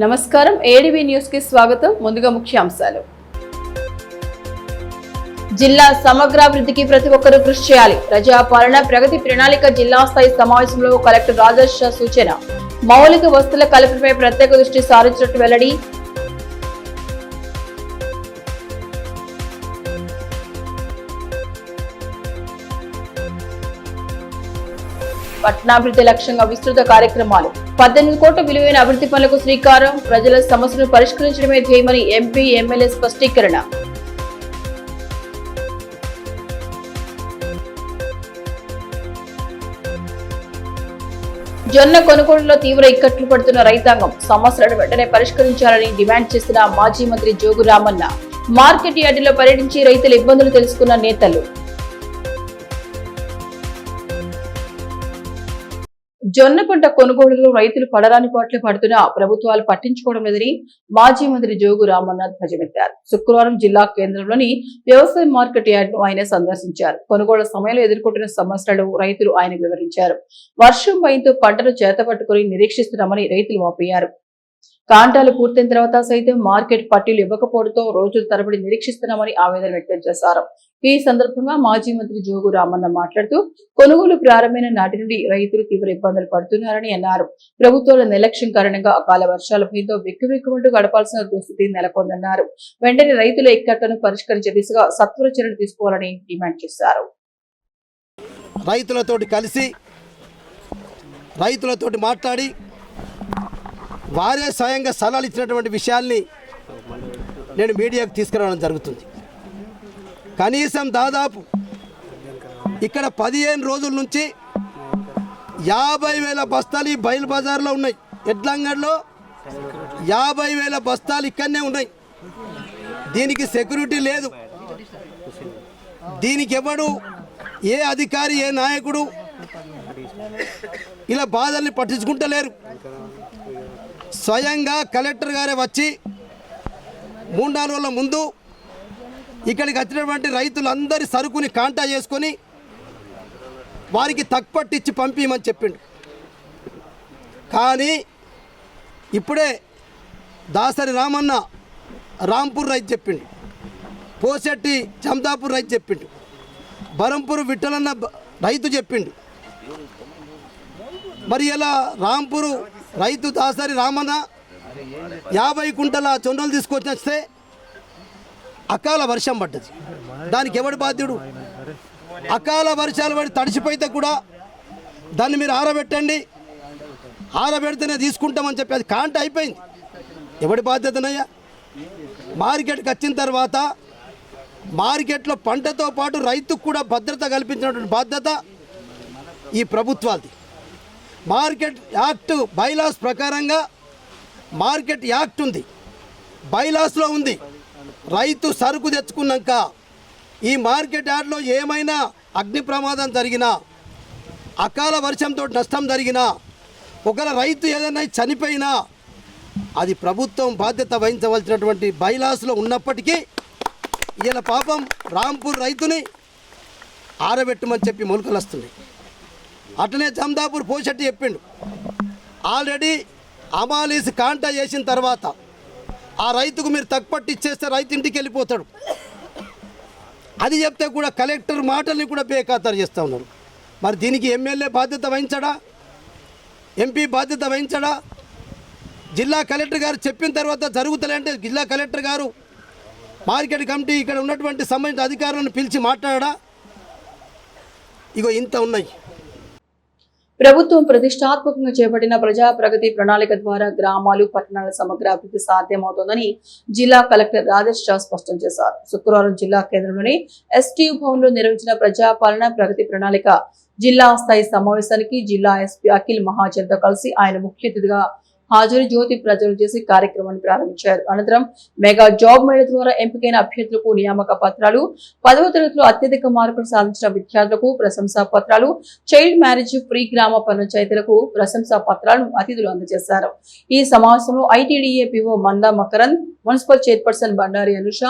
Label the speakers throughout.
Speaker 1: నమస్కారం ADV news కి స్వాగతం. ముందుగా ముఖ్యాంశాలు. జిల్లా సమగ్రాభివృద్ధికి ప్రతి ఒక్కరూ కృషి చేయాలి. ప్రజాపాలన ప్రగతి ప్రణాళిక జిల్లా స్థాయి సమావేశంలో కలెక్టర్ రాజేష్ సూచన. మౌలిక వస్తువుల కల్పనపై ప్రత్యేక దృష్టి సారించినట్టు వెల్లడి. పట్టణాభివృద్ధి లక్ష్యంగా విస్తృత కార్యక్రమాలు. 18 కోట్ల విలువైన అభివృద్ధి పనులకు శ్రీకారం. ప్రజల సమస్యలను పరిష్కరించడమే ధ్యేయమని ఎంపీ ఎమ్మెల్యే స్పష్టీకరణ. జొన్న కొనుగోలులో తీవ్ర ఇక్కట్లు పడుతున్న రైతాంగం సమస్యలను వెంటనే పరిష్కరించాలని డిమాండ్ చేసిన మాజీ మంత్రి జోగు రామన్న. మార్కెట్ యార్డులో పర్యటించి రైతుల ఇబ్బందులు తెలుసుకున్న నేతలు. జొన్న పంట కొనుగోలులో రైతులు పడరాని పాటలు పడుతున్నా ప్రభుత్వాలు పట్టించుకోవడం లేదని మాజీ మంత్రి జోగు రామన్న ధ్వజమెత్తారు. శుక్రవారం జిల్లా కేంద్రంలోని వ్యవసాయ మార్కెట్ యార్డును ఆయన సందర్శించారు. కొనుగోలు సమయంలో ఎదుర్కొంటున్న సమస్యలను రైతులు ఆయన వివరించారు. వర్షం భయంతో పంటను చేతపట్టుకుని నిరీక్షిస్తున్నామని రైతులు వాపోయారు. కాంటాలు పూర్తయిన తర్వాత సైతం మార్కెట్ పట్టీలు ఇవ్వకపోవడంతో రోజుల తరబడి నిరీక్షిస్తున్నామని ఆవేదన వ్యక్తం చేశారు. ఈ సందర్భంగా మాజీ మంత్రి జోగు రామన్న మాట్లాడుతూ కొనుగోలు ప్రారంభమైన నాటి నుండి రైతులు తీవ్ర ఇబ్బందులు పడుతున్నారని అన్నారు. ప్రభుత్వాల నిర్లక్ష్యం కారణంగా అకాల వర్షాల భయంతో వెక్కువెక్కుమంటూ గడపాల్సిన దుస్థితి నెలకొందన్నారు. వెంటనే రైతుల ఇక్కట్లను పరిష్కరించే దిశగా సత్వర చర్యలు తీసుకోవాలని డిమాండ్ చేశారు.
Speaker 2: రైతులతోటి కలిసి రైతులతోటి మాట్లాడి వారే స్వయంగా సలహాలు ఇచ్చినటువంటి విషయాల్ని నేను మీడియాకు తీసుకురావడం జరుగుతుంది. కనీసం దాదాపు ఇక్కడ 15 రోజుల నుంచి 50,000 బస్తాలు ఈ బయలు బజార్లో ఉన్నాయి. ఎడ్లంగడ్లో 50,000 బస్తాలు ఇక్కడనే ఉన్నాయి. దీనికి సెక్యూరిటీ లేదు. దీనికి ఎవడు ఏ అధికారి ఏ నాయకుడు ఇలా బాధల్ని పట్టించుకుంటలేరు. స్వయంగా కలెక్టర్ గారే వచ్చి 3-4 రోజుల ముందు ఇక్కడికి వచ్చినటువంటి రైతులందరి సరుకుని కాంటా చేసుకొని వారికి తక్కుపట్టించి పంపించమని చెప్పిండు. కానీ ఇప్పుడే దాసరి రామన్న రాంపూర్ రైతు చెప్పిండు, పోసెట్టి చందాపూర్ రైతు చెప్పిండు, బరంపూర్ విఠలన్న రైతు చెప్పిండు. మరి ఇలా రాంపూరు రైతు దాసరి రామన్న 50 కుంటల చొన్నలు తీసుకొచ్చి వస్తే అకాల వర్షం పడ్డది. దానికి ఎవడు బాధ్యుడు? అకాల వర్షాలు పడి తడిసిపోయితే కూడా దాన్ని మీరు ఆరబెట్టండి, ఆరబెడితేనే తీసుకుంటామని చెప్పి అది కాంట అయిపోయింది. ఎవడి బాధ్యతనయ్యా? మార్కెట్కి వచ్చిన తర్వాత మార్కెట్లో పంటతో పాటు రైతుకు కూడా భద్రత కల్పించినటువంటి బాధ్యత ఈ ప్రభుత్వాది. మార్కెట్ యాక్ట్ బైలాస్ ప్రకారంగా మార్కెట్ యాక్ట్ ఉంది, బైలాస్లో ఉంది. రైతు సరుకు తెచ్చుకున్నాక ఈ మార్కెట్ యార్డ్లో ఏమైనా అగ్ని ప్రమాదం జరిగినా, అకాల వర్షంతో నష్టం జరిగినా, ఒకవేళ రైతు ఏదైనా చనిపోయినా అది ప్రభుత్వం బాధ్యత వహించవలసినటువంటి బైలాస్లో ఉన్నప్పటికీ ఇలా పాపం రాంపూర్ రైతుని ఆరబెట్టమని చెప్పి మొలకలు వస్తున్నాయి. అట్లనే చందాపూర్ పోషెట్టి చెప్పిండు, ఆల్రెడీ అమాలీసి కాంటా చేసిన తర్వాత ఆ రైతుకు మీరు తక్కుపట్టి ఇచ్చేస్తే రైతు ఇంటికి వెళ్ళిపోతాడు. అది చెప్తే కూడా కలెక్టర్ మాటల్ని కూడా బేఖాతరు చేస్తూ ఉన్నారు. మరి దీనికి ఎమ్మెల్యే బాధ్యత వహించడా? ఎంపీ బాధ్యత వహించడా? జిల్లా కలెక్టర్ గారు చెప్పిన తర్వాత జరుగుతలేంటే జిల్లా కలెక్టర్ గారు మార్కెట్ కమిటీ ఇక్కడ ఉన్నటువంటి సంబంధించిన అధికారులను పిలిచి మాట్లాడా? ఇగో ఇంత ఉన్నాయి.
Speaker 1: ప్రభుత్వం ప్రతిష్టాత్మకంగా చేపట్టిన ప్రజా ప్రగతి ప్రణాళిక ద్వారా గ్రామాలు పట్టణాల సమగ్ర అభివృద్ధి సాధ్యమవుతోందని జిల్లా కలెక్టర్ రాజేష్ స్పష్టం చేశారు. శుక్రవారం జిల్లా కేంద్రంలోని ఎస్టీయూ భవన్ లో నిర్వహించిన ప్రజాపాలన ప్రగతి ప్రణాళిక జిల్లా స్థాయి సమావేశానికి జిల్లా ఎస్పీ అఖిల్ మహాజన్ తో కలిసి ఆయన ముఖ్య అతిథిగా హాజరు జ్యోతి ప్రజలు చేసి కార్యక్రమాన్ని ప్రారంభించారు. అనంతరం మెగా జాబ్ మేళ ద్వారా ఎంపికైన అభ్యర్థులకు నియామక పత్రాలు, 10వ తరగతిలో అత్యధిక మార్కులు సాధించిన విద్యార్థులకు ప్రశంసా పత్రాలు, చైల్డ్ మ్యారేజ్ ఫ్రీ గ్రామ పంచాయతీలకు ప్రశంసా పత్రాలను అతిథులు అందజేశారు. ఈ సమావేశంలో ఐటీడీఏ పిఓ మందా మకరంద్, మున్సిపల్ చైర్పర్సన్ బండారి అనుష,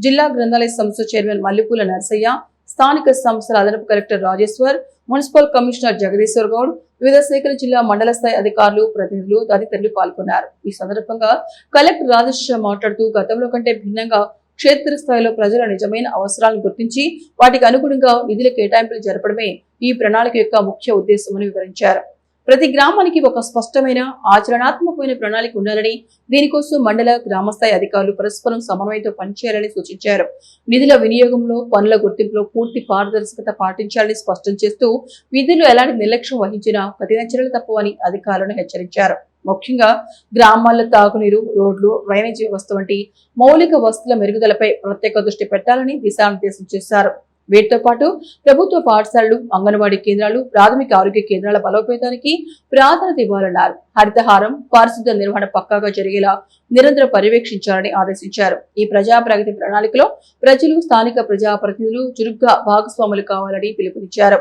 Speaker 1: జిల్లా గ్రంథాలయ సంస్థ చైర్మన్ మల్లిపూల నర్సయ్య, స్థానిక సంస్థల అదనపు collector Rajeshwar, municipal commissioner Jagadishwar Goud, వివిధ శాఖల జిల్లా మండల స్థాయి అధికారులు, ప్రతినిధులు తదితరులు పాల్గొన్నారు. ఈ సందర్భంగా కలెక్టర్ రాజేశ్వర మాట్లాడుతూ గతంలో కంటే భిన్నంగా క్షేత్రస్థాయిలో ప్రజల నిజమైన అవసరాలను గుర్తించి వాటికి అనుగుణంగా నిధుల కేటాయింపులు జరపడమే ఈ ప్రణాళిక యొక్క ముఖ్య ఉద్దేశమని వివరించారు. ప్రతి గ్రామానికి ఒక స్పష్టమైన ఆచరణాత్మకమైన ప్రణాళిక ఉండాలని, దీనికోసం మండల గ్రామస్థాయి అధికారులు పరస్పరం సమన్వయంతో పనిచేయాలని సూచించారు. నిధుల వినియోగంలో, పనుల గుర్తింపులో పూర్తి పారదర్శకత పాటించాలని స్పష్టం చేస్తూ విధులు ఎలాంటి నిర్లక్ష్యం వహించినా కఠిన చర్యలు తప్పవని అధికారులను హెచ్చరించారు. ముఖ్యంగా గ్రామాల్లో తాగునీరు, రోడ్లు, డ్రైనేజీ వ్యవస్థ వంటి మౌలిక వసతుల మెరుగుదలపై ప్రత్యేక దృష్టి పెట్టాలని దిశానిర్దేశం చేశారు. వీటితో పాటు ప్రభుత్వ పాఠశాలలు, అంగన్వాడీ కేంద్రాలు, ప్రాథమిక ఆరోగ్య కేంద్రాల బలోపేతానికి ప్రాధాన్యత ఇవ్వాలన్నారు. హరితహారం, పారిశుద్ధ్య నిర్వహణ పక్కాగా జరిగేలా నిరంతరం పర్యవేక్షించాలని ఆదేశించారు. ఈ ప్రజా ప్రగతి ప్రణాళికలో ప్రజలు, స్థానిక ప్రజాప్రతినిధులు చురుగ్గా భాగస్వాములు కావాలని పిలుపునిచ్చారు.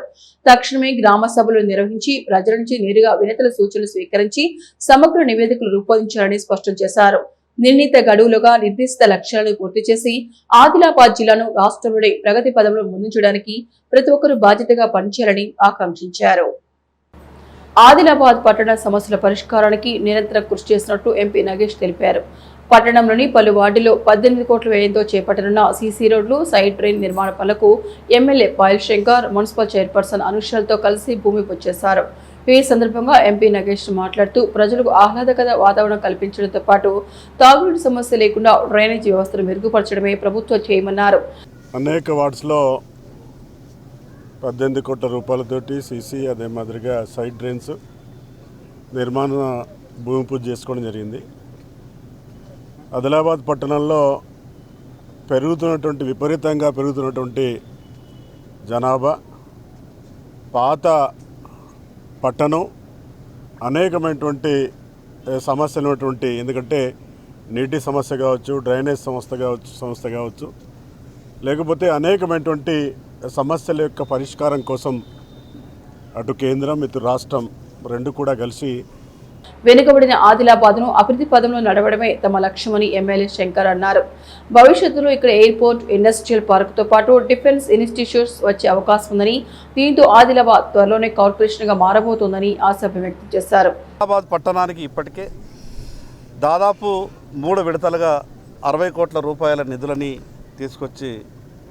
Speaker 1: తక్షణమే గ్రామ సభలు నిర్వహించి ప్రజల నుంచి నేరుగా వినతుల సూచనలు స్వీకరించి సమగ్ర నివేదికలు రూపొందించాలని స్పష్టం చేశారు. నిర్ణీత గడువులుగా నిర్దిష్ట లక్ష్యాలను పూర్తి చేసి ఆదిలాబాద్ జిల్లాను రాష్ట్రంలోని ప్రగతి పదంలో ముందుంచడానికి ప్రతి ఒక్కరూ బాధ్యతగా పనిచేయాలని ఆకాంక్షించారు. ఆదిలాబాద్ పట్టణ సమస్యల పరిష్కారానికి నిరంతరం కృషి చేసినట్టు ఎంపీ నగేష్ తెలిపారు. పట్టణంలోని పలు వార్డుల్లో 18 కోట్ల వ్యయంతో చేపట్టనున్న సీసీ రోడ్లు, సైడ్ డ్రైన్ నిర్మాణ పనులకు MLA Payal Shankar, municipal chairperson అనుషల్తో కలిసి భూమి పూజ చేశారు. ఈ సందర్భంగా ఎంపీ నగేష్ మాట్లాడుతూ ప్రజలకు ఆహ్లాదకర వాతావరణం కల్పించడంతో పాటు తాగునీటి సమస్య లేకుండా డ్రైనేజీ వ్యవస్థను మెరుగుపరచడమే ప్రభుత్వం చేయమన్నారు.
Speaker 3: అనేక వార్డ్స్లో 18 కోట్ల రూపాయలతోటి సీసీ, అదే మాదిరిగా సైడ్ డ్రైన్స్ నిర్మాణ భూమి పూజ చేసుకోవడం జరిగింది. ఆదిలాబాద్ పట్టణంలో విపరీతంగా పెరుగుతున్నటువంటి జనాభా, పాత పట్టణం అనేకమైనటువంటి సమస్యలు, ఎందుకంటే నీటి సమస్య కావచ్చు, డ్రైనేజ్ సంస్థ కావచ్చు, లేకపోతే అనేకమైనటువంటి సమస్యల యొక్క పరిష్కారం కోసం అటు కేంద్రం, ఇటు రాష్ట్రం రెండు కూడా కలిసి
Speaker 1: వెనుకబడిన ఆదిలాబాద్ ను అభివృద్ధి పదంలో నడవడమే తమ లక్ష్యమని ఎమ్మెల్యే శంకర్ అన్నారు. భవిష్యత్తులో ఇక్కడ ఎయిర్పోర్ట్, ఇండస్ట్రియల్ పార్క్ తో పాటు డిఫెన్స్ ఇన్స్టిట్యూట్స్ వచ్చే అవకాశం ఉందని, దీంతో ఆదిలాబాద్ త్వరలోనే కార్పొరేషన్ గా మారబోతోందని ఆశాభావం వ్యక్తం చేశారు.
Speaker 4: ఆదిలాబాద్ పట్టణానికి ఇప్పటికే దాదాపు 3 విడతలుగా 60 కోట్ల రూపాయల నిధులని తీసుకొచ్చి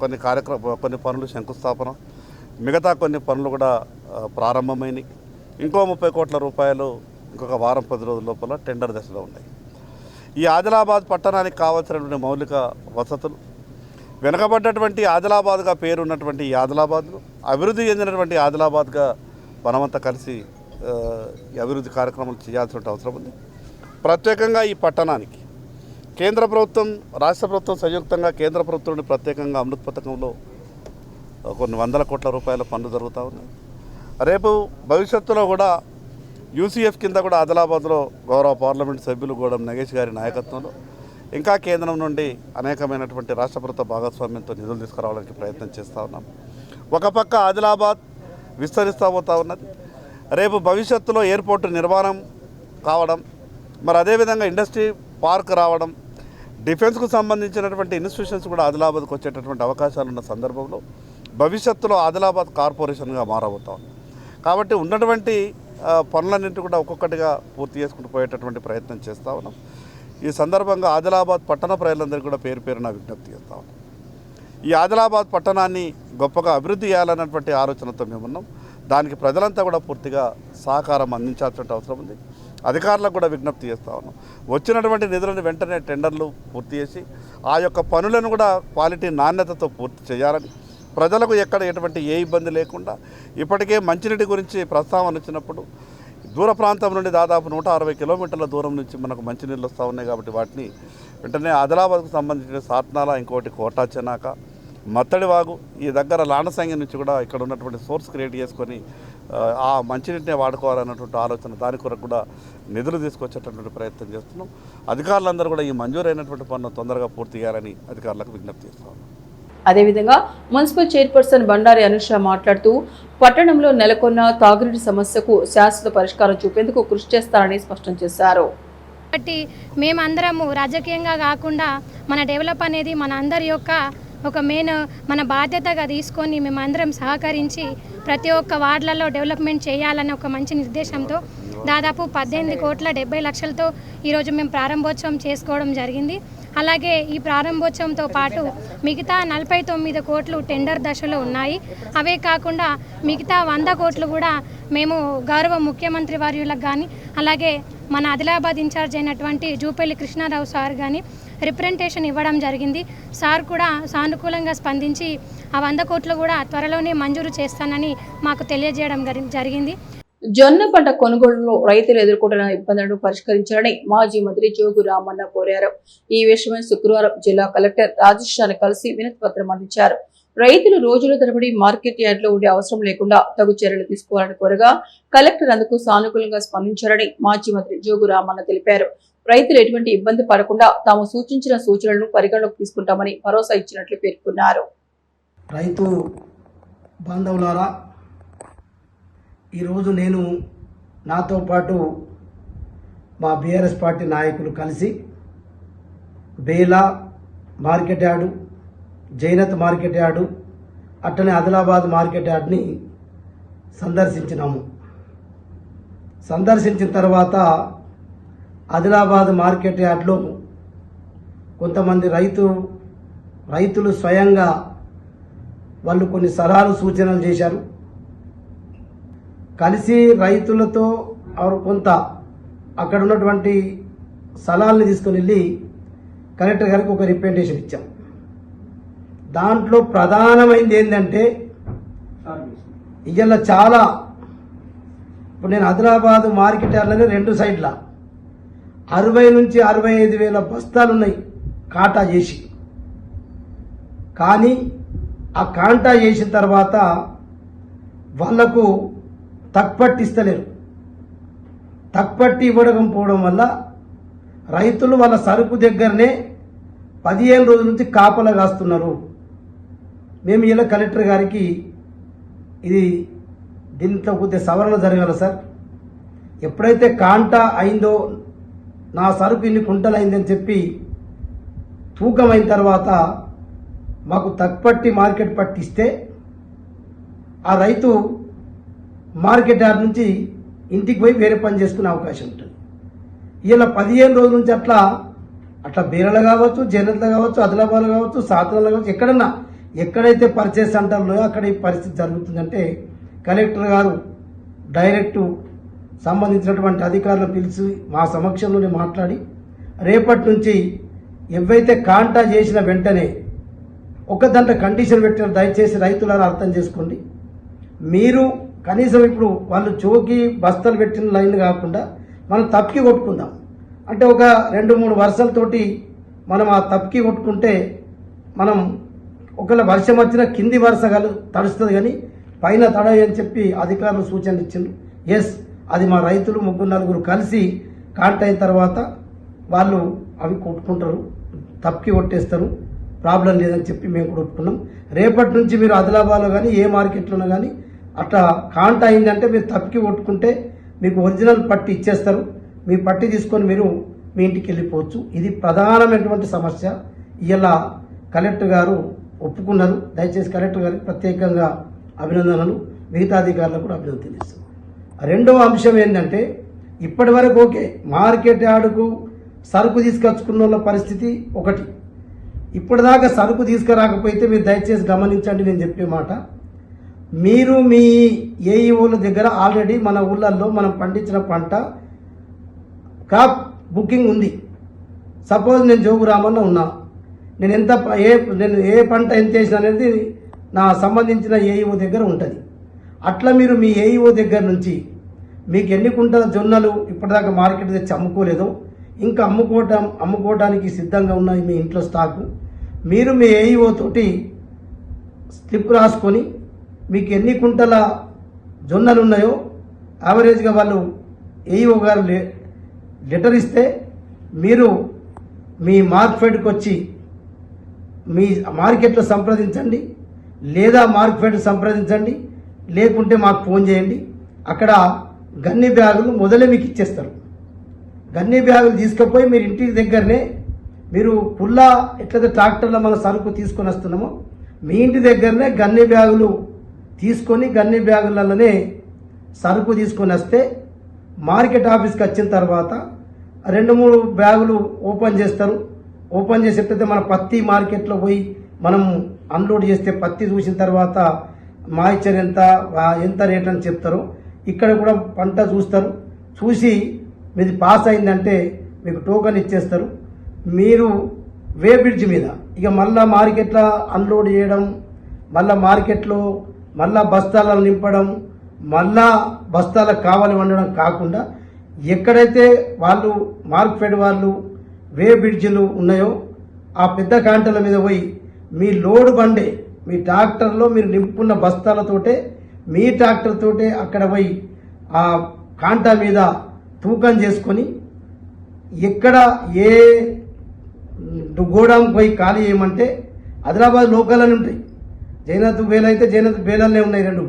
Speaker 4: కొన్ని పనులు శంకుస్థాపన, మిగతా కొన్ని పనులు కూడా ప్రారంభమైనవి. ఇంకో 30 కోట్ల రూపాయలు ఇంకొక వారం 10 రోజుల లోపల టెండర్ దశలో ఉన్నాయి. ఈ ఆదిలాబాద్ పట్టణానికి కావాల్సినటువంటి మౌలిక వసతులు, వెనుకబడ్డటువంటి ఆదిలాబాద్గా పేరున్నటువంటి ఈ ఆదిలాబాద్ను అభివృద్ధి చెందినటువంటి ఆదిలాబాద్గా మనమంతా కలిసి ఈ అభివృద్ధి కార్యక్రమాలు చేయాల్సిన అవసరం ఉంది. ప్రత్యేకంగా ఈ పట్టణానికి కేంద్ర ప్రభుత్వం, రాష్ట్ర ప్రభుత్వం సంయుక్తంగా కేంద్ర ప్రభుత్వం ప్రత్యేకంగా అమృత్ పథకంలో కొన్ని 100 కోట్ల రూపాయల పనులు జరుగుతూ ఉన్నాయి. రేపు భవిష్యత్తులో కూడా యూసీఎఫ్ కింద కూడా ఆదిలాబాద్లో గౌరవ పార్లమెంట్ సభ్యులు గూడెం నగేష్ గారి నాయకత్వంలో ఇంకా కేంద్రం నుండి అనేకమైనటువంటి రాష్ట్ర ప్రభుత్వ భాగస్వామ్యంతో నిధులు తీసుకురావడానికి ప్రయత్నం చేస్తూ ఉన్నాం. ఒక పక్క ఆదిలాబాద్ విస్తరిస్తూ పోతూ ఉన్నది. రేపు భవిష్యత్తులో ఎయిర్పోర్టు నిర్మాణం కావడం, మరి అదేవిధంగా ఇండస్ట్రీ పార్క్ రావడం, డిఫెన్స్కు సంబంధించినటువంటి ఇన్స్టిట్యూషన్స్ కూడా ఆదిలాబాద్కు వచ్చేటటువంటి అవకాశాలు ఉన్న సందర్భంలో భవిష్యత్తులో ఆదిలాబాద్ కార్పొరేషన్గా మారబోతాం. కాబట్టి ఉన్నటువంటి పనులన్నింటి కూడా ఒక్కొక్కటిగా పూర్తి చేసుకుంటూ పోయేటటువంటి ప్రయత్నం చేస్తూ ఉన్నాం. ఈ సందర్భంగా ఆదిలాబాద్ పట్టణ ప్రజలందరికీ కూడా పేరు పేరున విజ్ఞప్తి చేస్తూ ఉన్నాం. ఈ ఆదిలాబాద్ పట్టణాన్ని గొప్పగా అభివృద్ధి చేయాలన్నటువంటి ఆలోచనతో మేమున్నాం. దానికి ప్రజలంతా కూడా పూర్తిగా సహకారం అందించాల్సిన అవసరం ఉంది. అధికారులకు కూడా విజ్ఞప్తి చేస్తూ ఉన్నాం. వచ్చినటువంటి నిధులను వెంటనే టెండర్లు పూర్తి చేసి ఆ యొక్క పనులను కూడా క్వాలిటీ, నాణ్యతతో పూర్తి చేయాలని, ప్రజలకు ఎక్కడ ఎటువంటి ఏ ఇబ్బంది లేకుండా, ఇప్పటికే మంచినీటి గురించి ప్రస్తావన వచ్చినప్పుడు దూర ప్రాంతం నుండి దాదాపు 160 కిలోమీటర్ల దూరం నుంచి మనకు మంచినీళ్ళు వస్తూ ఉన్నాయి. కాబట్టి వాటిని వెంటనే ఆదిలాబాద్కు సంబంధించిన సాత్నాల, ఇంకోటి కోటా చెనాక, మత్తడివాగు, ఈ దగ్గర లాండసంగి నుంచి కూడా ఇక్కడ ఉన్నటువంటి సోర్స్ క్రియేట్ చేసుకొని ఆ మంచినీటిని వాడుకోవాలన్నటువంటి ఆలోచన, దాని కొరకు కూడా నిధులు తీసుకొచ్చేటటువంటి ప్రయత్నం చేస్తున్నాం. అధికారులందరూ కూడా ఈ మంజూరైనటువంటి పనులు తొందరగా పూర్తి చేయాలని అధికారులకు విజ్ఞప్తి చేస్తున్నాం.
Speaker 1: అదేవిధంగా మున్సిపల్ చైర్పర్సన్ బండారి అనుష మాట్లాడుతూ పట్టణంలో నెలకొన్న తాగునీటి సమస్యకు శాశ్వత పరిష్కారం చూపేందుకు కృషి చేస్తారని స్పష్టం చేశారు.
Speaker 5: కాబట్టి మేమందరము రాజకీయంగా కాకుండా మన డెవలప్ అనేది మన అందరి యొక్క ఒక మెయిన్ మన బాధ్యతగా తీసుకొని మేమందరం సహకరించి ప్రతి ఒక్క వార్డులలో డెవలప్మెంట్ చేయాలనే ఒక మంచి నిర్దేశంతో దాదాపు 18,70,00,000తో ఈరోజు మేము ప్రారంభోత్సవం చేసుకోవడం జరిగింది. అలాగే ఈ ప్రారంభోత్సవంతో పాటు మిగతా 49 కోట్లు టెండర్ దశలో ఉన్నాయి. అవే కాకుండా మిగతా 100 కోట్లు కూడా మేము గౌరవ ముఖ్యమంత్రి వర్యులకు కానీ అలాగే మన ఆదిలాబాద్ ఇన్ఛార్జ్ అయినటువంటి జూపల్లి కృష్ణారావు సార్ కానీ రిప్రజెంటేషన్ ఇవ్వడం జరిగింది. సార్ కూడా సానుకూలంగా స్పందించి ఆ 100 కోట్లు కూడా త్వరలోనే మంజూరు చేస్తానని మాకు తెలియజేయడం జరిగింది.
Speaker 1: జొన్న పంట కొనుగోలులో రైతులు ఎదుర్కొంటున్న ఇబ్బందులను పరిష్కరించాలని మాజీ మంత్రి జోగు రామన్న కోరారు. ఈ విషయమై శుక్రవారం జిల్లా కలెక్టర్ రాజేష్ కలిసి వినతి పత్రం అందించారు. రైతులు రోజుల తరబడి మార్కెట్ యార్డ్లో ఉండే అవసరం లేకుండా తగు చర్యలు తీసుకోవాలని కోరగా కలెక్టర్ అందుకు సానుకూలంగా స్పందించారని మాజీ మంత్రి జోగు రామన్న తెలిపారు. రైతులు ఎటువంటి ఇబ్బంది పడకుండా తాము సూచించిన సూచనలను పరిగణలోకి తీసుకుంటామని భరోసా ఇచ్చినట్లు పేర్కొన్నారు.
Speaker 2: రైతు బాంధవులారా, ఈరోజు నేను నాతో పాటు మా బీఆర్ఎస్ పార్టీ నాయకులు కలిసి Bela market yard, Jainath market yard, అట్టనే ఆదిలాబాద్ మార్కెట్ యార్డ్ని సందర్శించినాము. సందర్శించిన తర్వాత ఆదిలాబాద్ మార్కెట్ యార్డ్లో కొంతమంది రైతులు స్వయంగా వాళ్ళు కొన్ని సలహాలు సూచనలు చేశారు. కలిసి రైతులతో కొంత అక్కడ ఉన్నటువంటి సలహాలను తీసుకుని వెళ్ళి కలెక్టర్ గారికి ఒక రిప్రజెంటేషన్ ఇచ్చాం. దాంట్లో ప్రధానమైనది ఏంటంటే ఇవాళ చాలా ఇప్పుడు నేను ఆదిలాబాద్ మార్కెట్ యార్డ్లోనే 2 సైడ్ల 60 నుంచి 65 వేల బస్తాలు ఉన్నాయి కాటా చేసి. కానీ ఆ కాంటా చేసిన తర్వాత వాళ్లకు తక్కుపట్టి ఇస్తలేరు. తక్కుపట్టి ఇవ్వకపోవడం వల్ల రైతులు వాళ్ళ సరుకు దగ్గరనే 15 రోజుల నుంచి కాపలా కాస్తున్నారు. మేము ఇలా కలెక్టర్ గారికి దీంట్లో కొద్దిగా సవరణ జరగాలి సార్. ఎప్పుడైతే కాంటా అయిందో నా సరుకు ఇన్ని కుంటలు అయిందని చెప్పి తూకం అయిన తర్వాత మాకు తక్కుపట్టి మార్కెట్ పట్టిస్తే ఆ రైతు మార్కెట్ యార్డ్ నుంచి ఇంటికి పోయి వేరే పని చేసుకునే అవకాశం ఉంటుంది. ఇలా 15 రోజుల నుంచి అట్లా బీరలు కావచ్చు, జైనత్లు కావచ్చు, ఆదిలాబాద్లో కావచ్చు, సాతనలో కావచ్చు, ఎక్కడైతే పర్చేస్ సెంటర్లో అక్కడ ఈ పరిస్థితి జరుగుతుందంటే కలెక్టర్ గారు డైరెక్టు సంబంధించినటువంటి అధికారులను పిలిచి మా సమక్షంలోనే మాట్లాడి రేపటి నుంచి ఎవైతే కాంటా చేసిన వెంటనే ఒక దాంట్లో కండిషన్ పెట్టారు. దయచేసి రైతులను అర్థం చేసుకోండి. మీరు కనీసం ఇప్పుడు వాళ్ళు చోకి బస్తాలు పెట్టిన లైన్ కాకుండా మనం తప్పికి కొట్టుకుందాం అంటే ఒక 2-3 వరుసలతోటి మనం ఆ తప్పికి కొట్టుకుంటే మనం ఒకవేళ వర్షం వచ్చినా కింది వరుస తడుస్తుంది కానీ పైన తడవి అని చెప్పి అధికారులు సూచనలు ఇచ్చిండ్రు. ఎస్, అది మా రైతులు 3-4 కలిసి కాంట అయిన తర్వాత వాళ్ళు అవి కొట్టుకుంటారు, తప్పికి కొట్టేస్తారు, ప్రాబ్లం లేదని చెప్పి మేము కూడా ఒప్పుకున్నాం. రేపటి నుంచి మీరు ఆదిలాబాద్లో కానీ ఏ మార్కెట్లోనో కానీ అట్లా కాంట అయిందంటే మీరు తప్పికి కొట్టుకుంటే మీకు ఒరిజినల్ పట్టి ఇచ్చేస్తారు. మీ పట్టి తీసుకొని మీరు మీ ఇంటికి వెళ్ళిపోవచ్చు. ఇది ప్రధానమైనటువంటి సమస్య. ఇలా కలెక్టర్ గారు ఒప్పుకున్నారు. దయచేసి కలెక్టర్ గారికి ప్రత్యేకంగా అభినందనలు, మిగతా అధికారులకు కూడా అభినందనలు తెలుస్తాం. రెండవ అంశం ఏంటంటే ఇప్పటి వరకు ఓకే, మార్కెట్ యార్డుకు సరుకు తీసుకొచ్చుకున్న వాళ్ళ పరిస్థితి ఒకటి. ఇప్పటిదాకా సరుకు తీసుకురాకపోతే మీరు దయచేసి గమనించండి. నేను చెప్పే మాట, మీరు మీ ఏఈఓల దగ్గర ఆల్రెడీ మన ఊళ్ళల్లో మనం పండించిన పంట క్రాప్ బుకింగ్ ఉంది. సపోజ్ నేను జోగు రామన్న ఉన్నా, నేను ఏ పంట ఎంత చేసిన అనేది నా సంబంధించిన ఏఈఓ దగ్గర ఉంటుంది. అట్లా మీరు మీ ఏఈఓ దగ్గర నుంచి మీకు ఎన్ని కుంటల జొన్నలు ఇప్పటిదాకా మార్కెట్ తెచ్చి అమ్ముకోలేదో, ఇంకా అమ్ముకోవడానికి సిద్ధంగా ఉన్నాయి మీ ఇంట్లో స్టాకు, మీరు మీ ఏఈఓ తోటి స్లిప్ రాసుకొని మీకు ఎన్ని కుంటల జొన్నలు ఉన్నాయో యావరేజ్గా వాళ్ళు ఏఈఓ గారు లెటర్ ఇస్తే మీరు మీ మార్కెట్కి వచ్చి మీ మార్కెట్లో సంప్రదించండి, లేదా మార్కెట్ సంప్రదించండి, లేకుంటే మాకు ఫోన్ చేయండి. అక్కడ గన్ని బ్యాగులు మొదలే మీకు ఇచ్చేస్తారు. గన్ని బ్యాగులు తీసుకుపోయి మీరు ఇంటి దగ్గరనే మీరు పుల్లా ఎట్లయితే ట్రాక్టర్లో మన సరుకు తీసుకొని వస్తున్నామో మీ ఇంటి దగ్గరనే గన్ని బ్యాగులు తీసుకొని గన్ని బ్యాగులలోనే సరుకు తీసుకొని వస్తే మార్కెట్ ఆఫీస్కి వచ్చిన తర్వాత 2-3 బ్యాగులు ఓపెన్ చేస్తారు. ఓపెన్ చేసి ఎప్పుడైతే మన పత్తి మార్కెట్లో పోయి మనం అన్లోడ్ చేస్తే పత్తి చూసిన తర్వాత మాయిశ్చర్ ఎంత రేట్ అని చెప్తారో ఇక్కడ కూడా పంట చూస్తారు. చూసి మీది పాస్ అయిందంటే మీకు టోకెన్ ఇచ్చేస్తారు. మీరు వే బ్రిడ్జ్ మీద ఇక మళ్ళా మార్కెట్లో అన్లోడ్ చేయడం, మళ్ళా మార్కెట్లో మళ్ళా బస్తాలను నింపడం, మళ్ళా బస్తాలకు కావాలి వండడం కాకుండా ఎక్కడైతే వాళ్ళు మార్కెట్ వాళ్ళు వే బ్రిడ్జ్లు ఉన్నాయో ఆ పెద్ద కాంటల మీద పోయి మీ లోడ్ బండే మీ ట్రాక్టర్లో మీరు నింపుకున్న బస్తాలతోటే మీ ట్రాక్టర్ తోటే అక్కడ పోయి ఆ కాంటా మీద తూకం చేసుకొని ఎక్కడ ఏ గోడాంకి పోయి ఖాళీ చేయమంటే ఆదిలాబాద్ లోకల్ అని ఉంటాయి. జైనత్ బేల్ అయితే జైనత్ బేలనే ఉన్నాయి 2.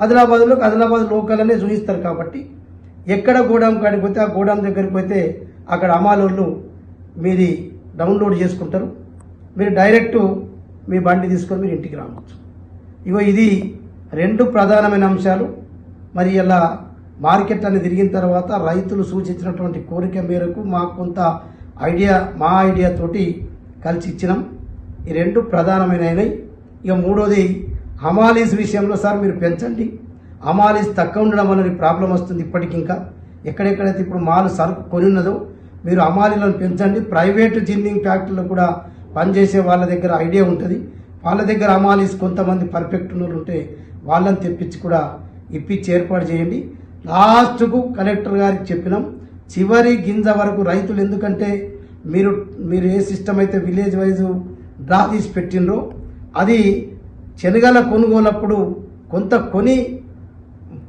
Speaker 2: ఆదిలాబాద్లో ఆదిలాబాద్ లోకల్ అనే చూపిస్తారు. కాబట్టి ఎక్కడ గోడాం కాడికి పోతే ఆ గోడాం దగ్గరికి పోతే అక్కడ అమాలోళ్ళు మీది డౌన్లోడ్ చేసుకుంటారు. మీరు డైరెక్ట్ మీ బండి తీసుకొని మీరు ఇంటికి రావచ్చు. ఇగో ఇది 2 ప్రధానమైన అంశాలు. మరి ఇలా మార్కెట్ అని తిరిగిన తర్వాత రైతులు సూచించినటువంటి కోరిక మేరకు మాకు కొంత మా ఐడియా తోటి కలిసి ఇచ్చినాం. ఈ 2 ప్రధానమైనవి. ఇక 3వది హమాలీస్ విషయంలో సార్ మీరు పెంచండి. హమాలీస్ తక్కువ ఉండడం వల్ల ప్రాబ్లం వస్తుంది. ఇప్పటికి ఇంకా ఎక్కడెక్కడైతే ఇప్పుడు మాలు సరుకు కొని ఉన్నదో మీరు హమాలీలను పెంచండి. ప్రైవేటు జిన్నింగ్ ఫ్యాక్టరీలో కూడా పనిచేసే వాళ్ళ దగ్గర ఐడియా ఉంటుంది. వాళ్ళ దగ్గర హమాలీస్ కొంతమంది పర్ఫెక్ట్ ఉన్న ఉంటే వాళ్ళని తెప్పించి కూడా ఇప్పించి ఏర్పాటు చేయండి. లాస్ట్కు కలెక్టర్ గారికి చెప్పినాం, చివరి గింజ వరకు రైతులు, ఎందుకంటే మీరు ఏ సిస్టమ్ అయితే విలేజ్ వైజ్ డ్రా తీసి పెట్టినరో అది శనగల కొనుగోలప్పుడు కొంత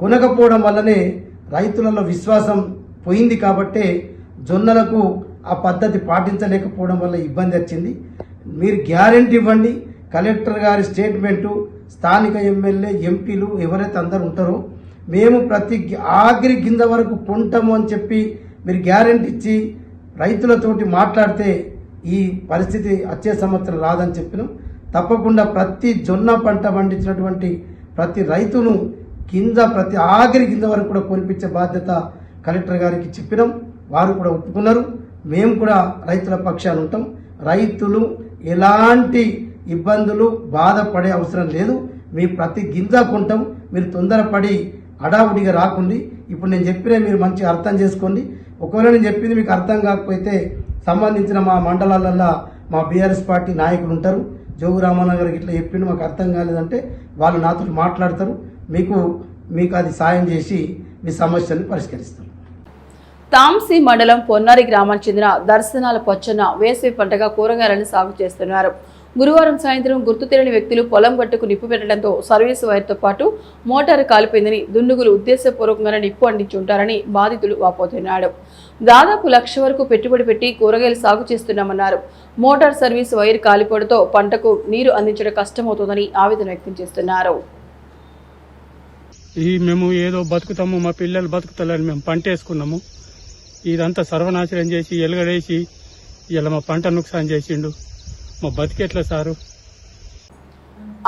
Speaker 2: కొనకపోవడం వల్లనే రైతులలో విశ్వాసం పోయింది. కాబట్టే జొన్నలకు ఆ పద్ధతి పాటించలేకపోవడం వల్ల ఇబ్బంది వచ్చింది. మీరు గ్యారెంటీ ఇవ్వండి. కలెక్టర్ గారి స్టేట్మెంటు, స్థానిక ఎమ్మెల్యే ఎంపీలు ఎవరైతే అందరూ ఉంటారో మేము ప్రతి ఆఖరి గింజ వరకు కొంటాము అని చెప్పి మీరు గ్యారెంటీ ఇచ్చి రైతులతోటి మాట్లాడితే ఈ పరిస్థితి వచ్చే సంవత్సరం రాదని చెప్పినాం. తప్పకుండా ప్రతి జొన్న పంట పండించినటువంటి ప్రతి రైతును ప్రతి ఆఖరి గింజ వరకు కూడా కొనిపించే బాధ్యత కలెక్టర్ గారికి చెప్పినాం. వారు కూడా ఒప్పుకున్నారు. మేము కూడా రైతుల పక్షాన ఉంటాం. రైతులు ఎలాంటి ఇబ్బందులు బాధపడే అవసరం లేదు. మీ ప్రతి గింజ కొంటాం. మీరు తొందరపడి హడావుడిగా రాకండి. ఇప్పుడు నేను చెప్పిన మీరు మంచిగా అర్థం చేసుకోండి. ఒకవేళ నేను చెప్పింది మీకు అర్థం కాకపోతే సంబంధించిన మా మండలాలలో మా బీఆర్ఎస్ పార్టీ నాయకులు ఉంటారు. జోగు రామన్న గారికి ఇట్లా చెప్పిండు మాకు అర్థం కాలేదంటే వాళ్ళు నాతో మాట్లాడతారు. మీకు అది సాయం చేసి మీ సమస్యను పరిష్కరిస్తారు.
Speaker 1: తాంసీ మండలం పొన్నారి గ్రామానికి చెందిన దర్శనాల పొచ్చన్న వేసవి పంటగా కూరగాయలను సాగు చేస్తున్నారు. గురువారం సాయంత్రం గుర్తు తెలియని వ్యక్తులు పొలం గట్టుకు నిప్పు పెట్టడంతో సర్వీసు వైర్తో పాటు మోటారు కాలిపోయిందని, దుండుగులు ఉద్దేశపూర్వకంగా నిప్పు అంటించుంటారని బాధితులు వాపోతున్నాడు. దాదాపు 1,00,000 వరకు పెట్టుబడి పెట్టి కూరగాయలు సాగు చేస్తున్నామన్నారు. మోటార్ సర్వీసు వైర్ కాలిపోవడంతో పంటకు నీరు అందించడం కష్టమవుతోందని ఆవేదన వ్యక్తం చేస్తున్నారు.
Speaker 6: మేము ఏదో బతుకుతాము, మా పిల్లలు బతుకుతారని మేము పంట వేసుకున్నాము. ఇదంతా సర్వనాశనం చేసి ఎలుగడేసి ఇలా మా పంట నుక్సాన్ చేసిండు. మా బతికెట్లా సారు?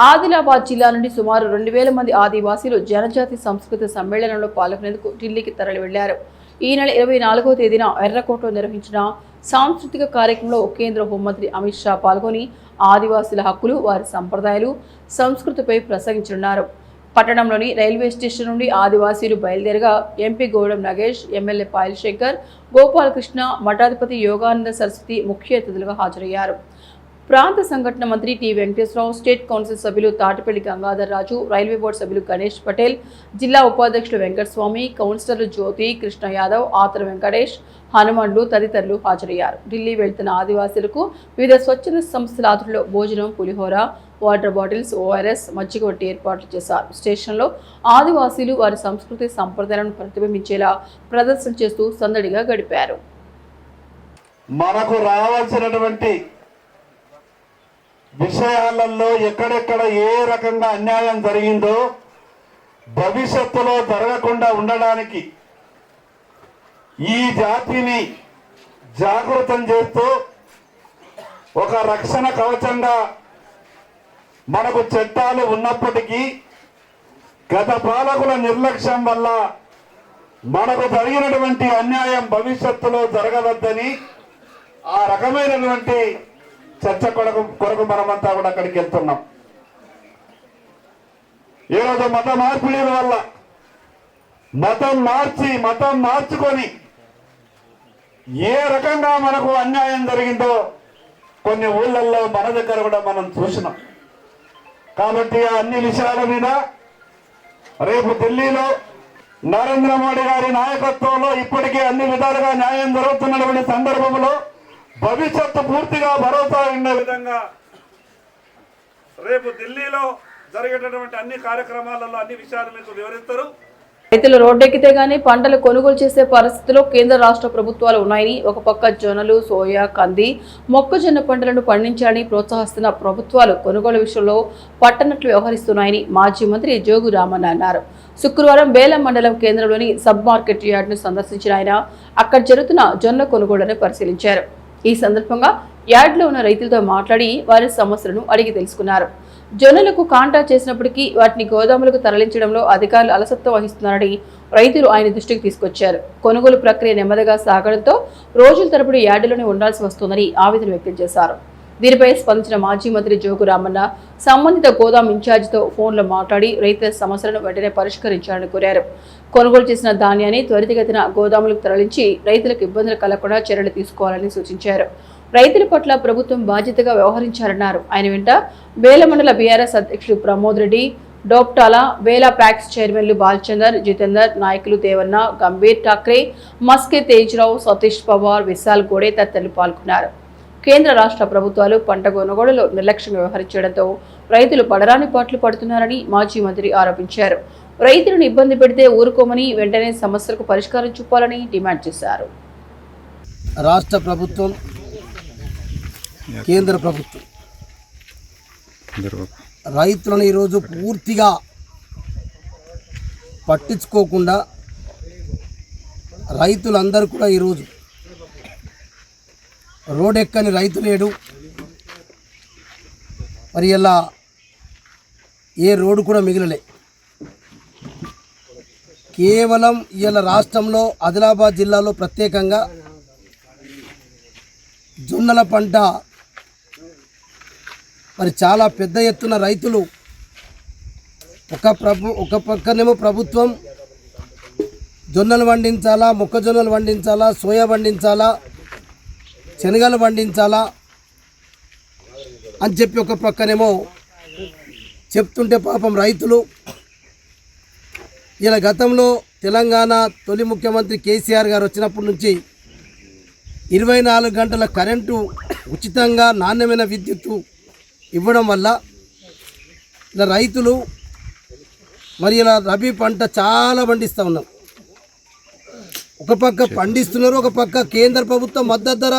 Speaker 1: ఆదిలాబాద్ జిల్లా నుండి సుమారు 2,000 మంది ఆదివాసీలు జనజాతి సంస్కృతి సమ్మేళనంలో పాల్గొనేందుకు ఢిల్లీకి తరలి వెళ్లారు. ఈ నెల 24వ తేదీన ఎర్రకోటలో నిర్వహించిన సాంస్కృతిక కార్యక్రమంలో కేంద్ర హోంమంత్రి అమిత్ షా పాల్గొని ఆదివాసీల హక్కులు, వారి సంప్రదాయాలు, సంస్కృతిపై ప్రసంగించనున్నారు. పట్టణంలోని రైల్వే స్టేషన్ నుండి ఆదివాసీలు బయలుదేరగా ఎంపీ గౌడం నగేష్, ఎమ్మెల్యే పాయల్ శంకర్, గోపాలకృష్ణ, మఠాధిపతి యోగానంద సరస్వతి ముఖ్య అతిథులుగా హాజరయ్యారు. ప్రాంత సంఘటన మంత్రి టి వెంకటేశ్వరరావు, స్టేట్ కౌన్సిల్ సభ్యులు తాటిపల్లి గంగాధర్ రాజు, రైల్వే బోర్డు సభ్యులు గణేష్ పటేల్, జిల్లా ఉపాధ్యక్షులు వెంకటస్వామి, కౌన్సిలర్లు జ్యోతి, కృష్ణ యాదవ్, ఆతర వెంకటేష్, హనుమండ్లు తదితరులు హాజరయ్యారు. ఢిల్లీ వెళ్తున్న ఆదివాసీలకు వివిధ స్వచ్ఛంద సంస్థల ఆధ్వర్యంలో భోజనం, పులిహోర, వాటర్ బాటిల్స్, ఓఆర్ఎస్, మజ్జిగ వంటి ఏర్పాట్లు చేశారు. స్టేషన్లో ఆదివాసీలు వారి సంస్కృతి సంప్రదాయాలను ప్రతిబింబించేలా ప్రదర్శన చేస్తూ సందడిగా గడిపారు.
Speaker 4: మనకు రావాల్సినటువంటి విషయాలలో ఎక్కడెక్కడ ఏ రకంగా అన్యాయం జరిగిందో భవిష్యత్తులో జరగకుండా ఉండడానికి ఈ జాతిని జాగృతం చేస్తూ ఒక రక్షణ కవచంగా మనకు చట్టాలు ఉన్నప్పటికీ
Speaker 7: గత పాలకుల నిర్లక్ష్యం వల్ల మనకు జరిగినటువంటి అన్యాయం భవిష్యత్తులో జరగవద్దని ఆ రకమైనటువంటి చర్చ కొరకు మనమంతా కూడా అక్కడికి వెళ్తున్నాం. ఈరోజు మత మార్పిడి వల్ల మతం మార్చుకొని ఏ రకంగా మనకు అన్యాయం జరిగిందో కొన్ని ఊళ్ళల్లో మన దగ్గర కూడా మనం చూసినాం. కాబట్టి ఆ అన్ని విషయాల మీద రేపు ఢిల్లీలో నరేంద్ర మోడీ గారి నాయకత్వంలో ఇప్పటికే అన్ని విధాలుగా న్యాయం జరుగుతున్నటువంటి సందర్భంలో భవిష్యత్తు పూర్తిగా భరోసా ఉండే విధంగా రేపు ఢిల్లీలో జరిగేటటువంటి అన్ని కార్యక్రమాలలో అన్ని విషయాలు మీకు వివరిస్తారు.
Speaker 1: రైతులు రోడ్డెక్కితే గానీ పంటలు కొనుగోలు చేసే పరిస్థితిలో కేంద్ర రాష్ట్ర ప్రభుత్వాలు ఉన్నాయని, ఒక పక్క జొన్నలు, సోయా, కంది, మొక్కజొన్న పంటలను పండించాలని ప్రోత్సహిస్తున్న ప్రభుత్వాలు కొనుగోలు విషయంలో పట్టనట్లు వ్యవహరిస్తున్నాయని మాజీ మంత్రి జోగు రామన్న అన్నారు. శుక్రవారం బేలం మండలం కేంద్రంలోని సబ్ మార్కెట్ యార్డును సందర్శించిన ఆయన అక్కడ జరుగుతున్న జొన్న కొనుగోళ్లను పరిశీలించారు. ఈ సందర్భంగా యార్డులో ఉన్న రైతులతో మాట్లాడి వారి సమస్యలను అడిగి తెలుసుకున్నారు. జొన్నలకు కాంటా చేసినప్పటికీ వాటిని గోదాములకు తరలించడంలో అధికారులు అలసత్వం వహిస్తున్నారని రైతులు ఆయన దృష్టికి తీసుకొచ్చారు. కొనుగోలు ప్రక్రియ నెమ్మదిగా సాగడంతో రోజుల తరబడి యార్డులోనే ఉండాల్సి వస్తోందని ఆవేదన వ్యక్తం చేశారు. దీనిపై స్పందించిన మాజీ మంత్రి జోగు రామన్న సంబంధిత గోదాం ఇన్ఛార్జితో ఫోన్లో మాట్లాడి రైతుల సమస్యలను వెంటనే పరిష్కరించాలని కోరారు. కొనుగోలు చేసిన ధాన్యాన్ని త్వరితగతిన గోదాములకు తరలించి రైతులకు ఇబ్బందులు కలగకుండా చర్యలు తీసుకోవాలని సూచించారు. రైతుల పట్ల ప్రభుత్వం బాధ్యతగా వ్యవహరించారన్నారు. ఆయన వెంట బేల మండల బీఆర్ఎస్ అధ్యక్షుడు ప్రమోద్ రెడ్డి, డోప్టాల, బేలా ప్యాక్స్ చైర్మన్లు బాల్చందర్, జితేందర్, నాయకులు దేవన్న, గంభీర్ ఠాక్రే, మస్కే తేజ్రావు, సతీష్ పవార్, విశాల్ గోడే తదితరులు పాల్గొన్నారు. కేంద్ర రాష్ట్ర ప్రభుత్వాలు పంట కొనుగోలులో నిర్లక్ష్యం వ్యవహరించడంతో రైతులు పడరాని పాట్లు పడుతున్నారని మాజీ మంత్రి ఆరోపించారు. రైతులను ఇబ్బంది పెడితే ఊరుకోమని వెంటనే సమస్యలకు పరిష్కారం చూపాలని డిమాండ్ చేశారు.
Speaker 2: రాష్ట్ర ప్రభుత్వం, కేంద్ర ప్రభుత్వం రైతులను ఈరోజు పూర్తిగా పట్టించుకోకుండా రైతులందరూ కూడా ఈరోజు రోడ్డెక్కని రైతు లేడు. మరి ఇలా ఏ రోడ్డు కూడా మిగిలలే. కేవలం ఇలా రాష్ట్రంలో ఆదిలాబాద్ జిల్లాలో ప్రత్యేకంగా జొన్నల పంట మరి చాలా పెద్ద ఎత్తున రైతులు ఒక పక్కనేమో ప్రభుత్వం జొన్నలు పండించాలా, మొక్కజొన్నలు పండించాలా, సోయా పండించాలా, శనగలు పండించాలా అని చెప్పి ఒక పక్కనేమో చెప్తుంటే పాపం రైతులు ఇలా గతంలో తెలంగాణ తొలి ముఖ్యమంత్రి కేసీఆర్ గారు వచ్చినప్పటి నుంచి 24 గంటల కరెంటు ఉచితంగా నాణ్యమైన విద్యుత్తు ఇవ్వడం వల్ల ఇలా రైతులు మరి ఇలా రబీ పంట చాలా పండిస్తూ ఉన్నాం. ఒక పక్క పండిస్తున్నారు, ఒక పక్క కేంద్ర ప్రభుత్వం మద్దతు ధర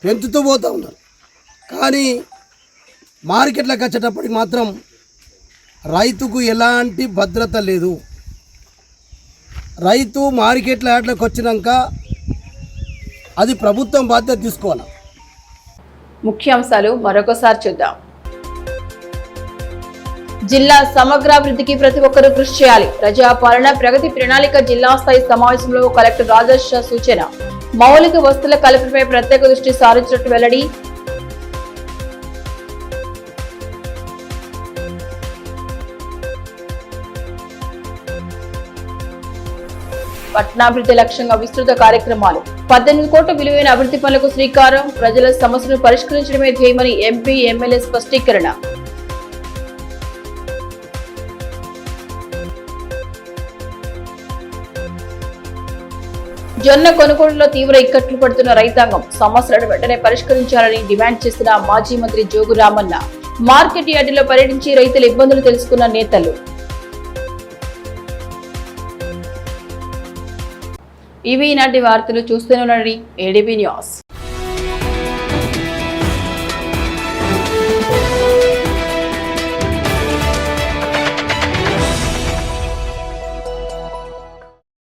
Speaker 2: పెంచుతూ పోతూ ఉన్నారు. కానీ మార్కెట్లకు వచ్చేటప్పటికి మాత్రం రైతుకు ఎలాంటి భద్రత లేదు. రైతు మార్కెట్ల యార్డ్లకు వచ్చినాక అది ప్రభుత్వం బాధ్యత తీసుకోవాలి.
Speaker 1: ముఖ్యాంశాలు మరొకసారి చూద్దాం. జిల్లా సమగ్రాభివృద్ధికి ప్రతి ఒక్కరూ కృషి చేయాలి. ప్రజాపాలన ప్రగతి ప్రణాళిక జిల్లా స్థాయి సమావేశంలో కలెక్టర్ రాజేష్ సూచన. మౌలిక వస్తువుల కల్పనపై ప్రత్యేక దృష్టి సారించినట్టు వెల్లడి. పట్టణాభివృద్ధి లక్ష్యంగా విస్తృత కార్యక్రమాలు. 18 కోట్ల విలువైన అభివృద్ధి పనులకు శ్రీకారం. ప్రజల సమస్యలను పరిష్కరించడమే ధ్యేయమని ఎంపీ, ఎమ్మెల్యే స్పష్టీకరణ. జొన్న కొనుగోలులో తీవ్ర ఇక్కట్లు పడుతున్న రైతాంగం సమస్యలను వెంటనే పరిష్కరించాలని డిమాండ్ చేసిన మాజీ మంత్రి జోగు రామన్న. మార్కెట్ యార్డులో పర్యటించి రైతుల ఇబ్బందులు తెలుసుకున్న నేతలు. ఇవి ఈనాటి వార్తలు. చూస్తూనే ఉండండి ఏడీబీ న్యూస్.